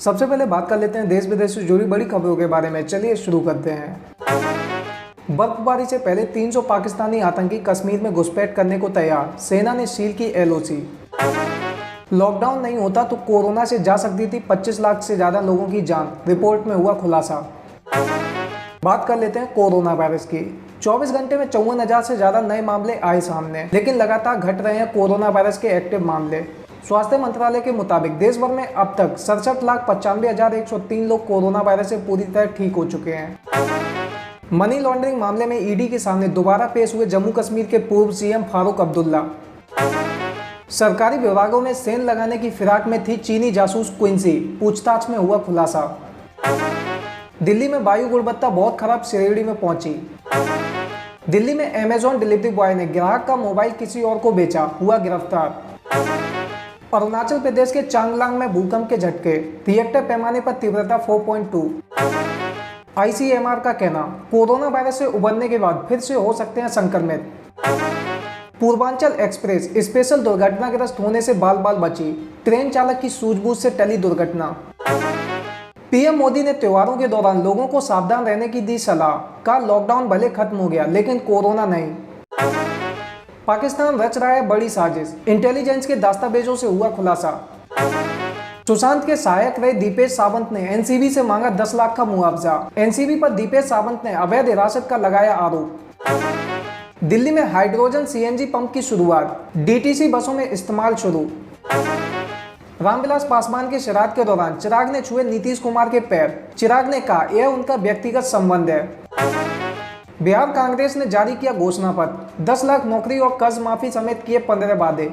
सबसे पहले बात कर लेते हैं देश विदेश से जुड़ी बड़ी खबरों के बारे में। चलिए शुरू करते हैं। बर्फबारी से पहले 300 पाकिस्तानी आतंकी कश्मीर में घुसपैठ करने को तैयार, सेना ने सील की एलओसी। लॉकडाउन नहीं होता तो कोरोना से जा सकती थी 25 लाख से ज्यादा लोगों की जान, रिपोर्ट में हुआ खुलासा। बात कर लेते हैं कोरोना वायरस की। 24 घंटे में 54,000 से ज्यादा नए मामले आए सामने, लेकिन लगातार घट रहे हैं कोरोना वायरस के एक्टिव मामले। स्वास्थ्य मंत्रालय के मुताबिक देश भर में अब तक 67,95,103 लोग कोरोना वायरस से पूरी तरह ठीक हो चुके हैं। मनी लॉन्ड्रिंग मामले में ईडी के सामने दोबारा पेश हुए जम्मू कश्मीर के पूर्व सीएम फारूक अब्दुल्ला। सरकारी विभागों में सेंध लगाने की फिराक में थी चीनी जासूस क्विंसी, पूछताछ में हुआ खुलासा। दिल्ली में वायु गुणवत्ता बहुत खराब श्रेणी में पहुंची। दिल्ली में अमेजॉन डिलीवरी बॉय ने ग्राहक का मोबाइल किसी और को बेचा, हुआ गिरफ्तार। अरुणाचल प्रदेश के चांगलांग में भूकंप के झटके, रिएक्टर पैमाने पर तीव्रता 4.2। आईसीएमआर का कहना, कोरोना वायरस से उबरने के बाद फिर से हो सकते हैं संक्रमित। पूर्वांचल एक्सप्रेस स्पेशल दुर्घटनाग्रस्त होने से बाल बाल बची, ट्रेन चालक की सूझबूझ से टली दुर्घटना। पीएम मोदी ने त्योहारों के दौरान लोगों को सावधान रहने की दी सलाह, कहा लॉकडाउन भले खत्म हो गया लेकिन कोरोना नहीं। पाकिस्तान रच रहा है बड़ी साजिश, इंटेलिजेंस के दस्तावेजों से हुआ खुलासा। सुशांत के सहायक रहे दीपेश सावंत ने एनसीबी से मांगा 10 लाख का मुआवजा। एनसीबी पर दीपेश सावंत ने अवैध हिरासत का लगाया आरोप। दिल्ली में हाइड्रोजन सीएनजी पंप की शुरुआत, डीटीसी बसों में इस्तेमाल शुरू। रामविलास पासवान के श्राद्ध के दौरान चिराग ने छुए नीतीश कुमार के पैर, चिराग ने कहा यह उनका व्यक्तिगत संबंध है। बिहार कांग्रेस ने जारी किया घोषणा पत्र, 10 लाख नौकरी और कर्ज माफी समेत किए 15 वादे।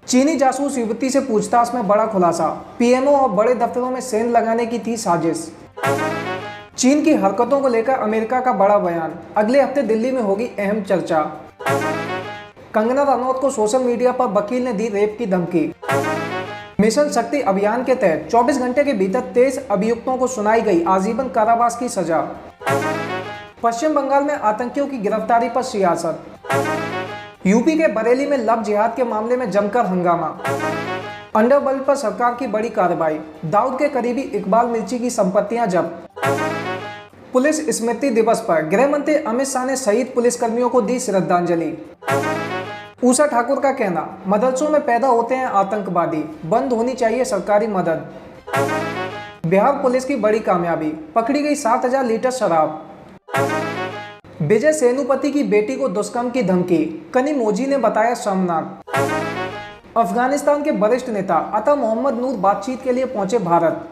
चीनी जासूस युवती से पूछताछ में बड़ा खुलासा, पीएमओ और बड़े दफ्तरों में सेंध लगाने की थी साजिश। चीन की हरकतों को लेकर अमेरिका का बड़ा बयान, अगले हफ्ते दिल्ली में होगी अहम चर्चा। कंगना रनौत को सोशल मीडिया पर वकील ने दी रेप की धमकी। मिशन शक्ति अभियान के तहत 24 घंटे के भीतर 23 अभियुक्तों को सुनाई गई आजीवन कारावास की सजा। पश्चिम बंगाल में आतंकियों की गिरफ्तारी पर सियासत। यूपी के बरेली में लव जिहाद के मामले में जमकर हंगामा। अंडरवर्ल्ड पर सरकार की बड़ी कार्रवाई, दाऊद के करीबी इकबाल मिर्ची की संपत्तियां जब्त। पुलिस स्मृति दिवस पर गृह मंत्री अमित शाह ने शहीद पुलिसकर्मियों को दी श्रद्धांजलि। ऊषा ठाकुर का कहना, मदरसों में पैदा होते हैं आतंकवादी, बंद होनी चाहिए सरकारी मदद। बिहार पुलिस की बड़ी कामयाबी, पकड़ी गई 7,000 लीटर शराब। विजय सेनुपति की बेटी को दुष्कर्म की धमकी, कनिमोजी ने बताया शर्मनाक। अफगानिस्तान के वरिष्ठ नेता अता मोहम्मद नूर बातचीत के लिए पहुंचे भारत।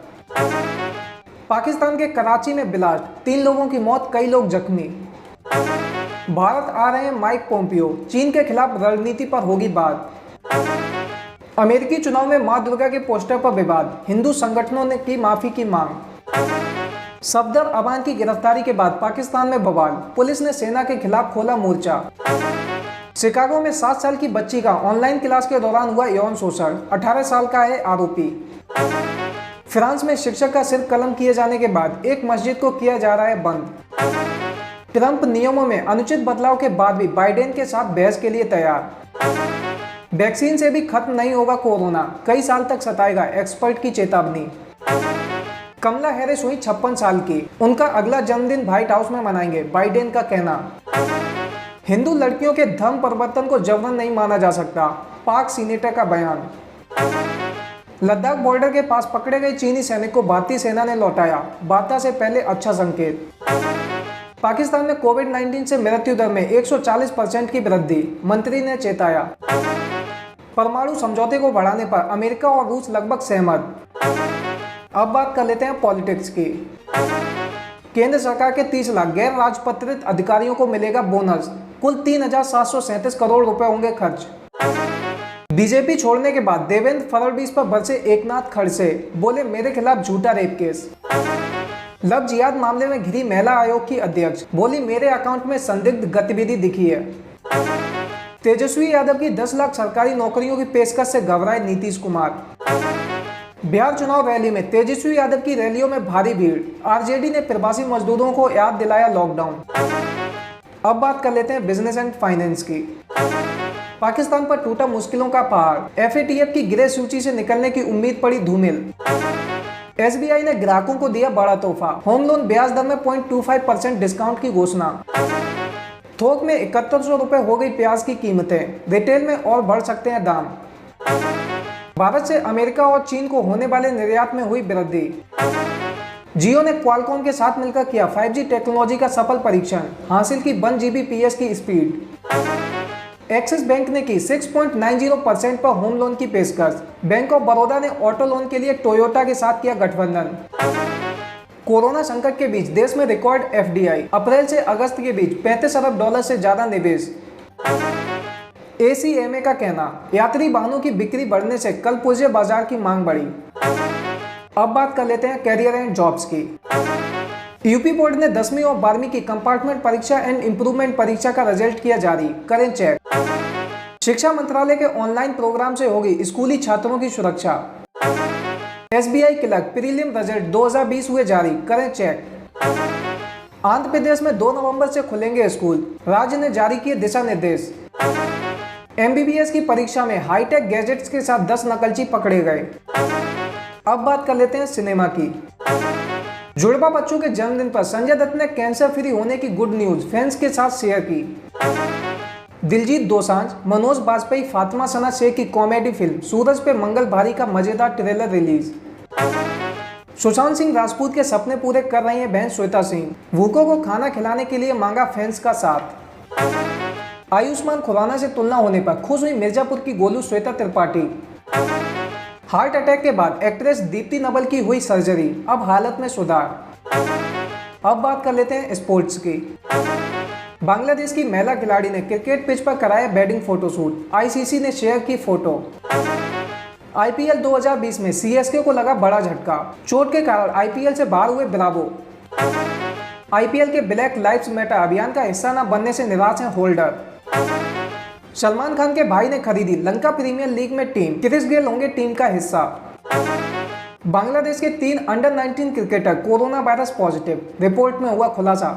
पाकिस्तान के कराची में ब्लास्ट, 3 लोगों की मौत, कई लोग जख्मी। भारत आ रहे हैं माइक पोम्पियो, चीन के खिलाफ रणनीति पर होगी बात। अमेरिकी चुनाव में मां दुर्गा के पोस्टर पर विवाद, हिंदू संगठनों ने की माफी की मांग। सफदर अमान की गिरफ्तारी के बाद पाकिस्तान में बवाल, पुलिस ने सेना के खिलाफ खोला मोर्चा। शिकागो में 7 साल की बच्ची का ऑनलाइन क्लास के दौरान हुआ यौन शोषण, 18 साल का है आरोपी। फ्रांस में शिक्षक का सिर कलम किए जाने के बाद एक मस्जिद को किया जा रहा है बंद। ट्रंप नियमों में अनुचित बदलाव के बाद भी बाइडेन के साथ बहस के लिए तैयार। वैक्सीन से भी खत्म नहीं होगा कोरोना, कई साल तक सताएगा, एक्सपर्ट की चेतावनी। कमला हैरिस हुई 56 साल की, उनका अगला जन्मदिन व्हाइट हाउस में मनाएंगे, बाइडेन का कहना। हिंदू लड़कियों के धर्म परिवर्तन को जबरन नहीं माना जा सकता, पाक सीनेटर का बयान। लद्दाख बॉर्डर के पास पकड़े गए चीनी सैनिक को भारतीय सेना ने लौटाया, वार्ता से पहले अच्छा संकेत। पाकिस्तान में कोविड-19 से मृत्यु दर में 140% की वृद्धि, मंत्री ने चेताया। परमाणु समझौते को बढ़ाने पर अमेरिका और रूस लगभग सहमत। अब बात कर लेते हैं पॉलिटिक्स की। केंद्र सरकार के 30 लाख गैर राजपत्रित अधिकारियों को मिलेगा बोनस, कुल 3,737 करोड़ रुपए होंगे खर्च। बीजेपी छोड़ने के बाद देवेंद्र फडणवीस पर बरसे एकनाथ खड़से, बोले मेरे खिलाफ झूठा रेप केस। लव जिहाद मामले में घिरी महिला आयोग की अध्यक्ष, बोली मेरे अकाउंट में संदिग्ध गतिविधि दिखी है। तेजस्वी यादव की 10 लाख सरकारी नौकरियों की पेशकश से घबराए नीतीश कुमार। बिहार चुनाव रैली में तेजस्वी यादव की रैलियों में भारी भीड़, आरजेडी ने प्रवासी मजदूरों को याद दिलाया लॉकडाउन। अब बात कर लेते हैं बिजनेस एंड फाइनेंस की। पाकिस्तान पर टूटा मुश्किलों का पहाड़, एफएटीएफ की ग्रे सूची से निकलने की उम्मीद पड़ी धूमिल। SBI ने ग्राहकों को दिया बड़ा तोहफा, होम लोन ब्याज दर में 0.25% डिस्काउंट की घोषणा। थोक में 7100 रुपए हो गई प्याज की कीमतें, रिटेल में और बढ़ सकते हैं दाम। भारत से अमेरिका और चीन को होने वाले निर्यात में हुई वृद्धि। जियो ने क्वालकॉम के साथ मिलकर किया 5G टेक्नोलॉजी का सफल परीक्षण, हासिल की 1 Gbps की स्पीड। एक्सिस बैंक ने की 6.90% पर होम लोन की पेशकश। बैंक ऑफ बड़ौदा ने ऑटो लोन के लिए टोयोटा के साथ किया गठबंधन। कोरोना संकट के बीच देश में रिकॉर्ड FDI, अप्रैल से अगस्त के बीच $35 अरब से ज्यादा निवेश। ACMA का कहना, यात्री वाहनों की बिक्री बढ़ने से कल पुर्जे बाजार की मांग बढ़ी। अब बात कर लेते हैं कैरियर एंड जॉब्स की। यूपी बोर्ड ने 10वीं और 12वीं की कंपार्टमेंट परीक्षा एंड इम्प्रूवमेंट परीक्षा का रिजल्ट किया जारी, करें चेक। शिक्षा मंत्रालय के ऑनलाइन प्रोग्राम से होगी स्कूली छात्रों की सुरक्षा। SBI क्लर्क प्रीलिम रिजल्ट 2020 हुए जारी, करें चेक। आंध्र प्रदेश में 2 नवंबर से खुलेंगे स्कूल, राज्य ने जारी किए दिशा निर्देश। MBBS की परीक्षा में हाईटेक गैजेट्स के साथ 10 नकलची पकड़े गए। अब बात कर लेते हैं सिनेमा की। जुड़वा बच्चों के जन्मदिन पर संजय दत्त ने कैंसर फ्री होने की गुड न्यूज फैंस के साथ शेयर की। दिलजीत दोसांझ, मनोज बाजपेयी, फातिमा सना शेख की कॉमेडी फिल्म सूरज पे मंगल भारी का मजेदार ट्रेलर रिलीज। सुशांत सिंह राजपूत के सपने पूरे कर रही हैं बहन श्वेता सिंह, भूखों को खाना खिलाने के लिए मांगा फैंस का साथ। आयुष्मान खुराना से तुलना होने पर खुश हुई मिर्जापुर की गोलू श्वेता त्रिपाठी। हार्ट अटैक के बाद एक्ट्रेस दीप्ति नवल की हुई सर्जरी, अब हालत में सुधार। अब बात कर लेते हैं स्पोर्ट्स की। बांग्लादेश की महिला खिलाड़ी ने क्रिकेट पिच पर कराया वेडिंग फोटोशूट, ICC ने शेयर की फोटो। IPL 2020 में CSK को लगा बड़ा झटका, चोट के कारण IPL से बाहर हुए ब्रावो। IPL के ब्लैक लाइव्स मैटर अभियान का हिस्सा न बनने से निराश हैं होल्डर। सलमान खान के भाई ने खरीदी लंका प्रीमियर लीग में टीम, क्रिस गेल होंगे टीम का हिस्सा। बांग्लादेश के 3 under 19 cricketer corona virus positive, report में हुआ खुलासा।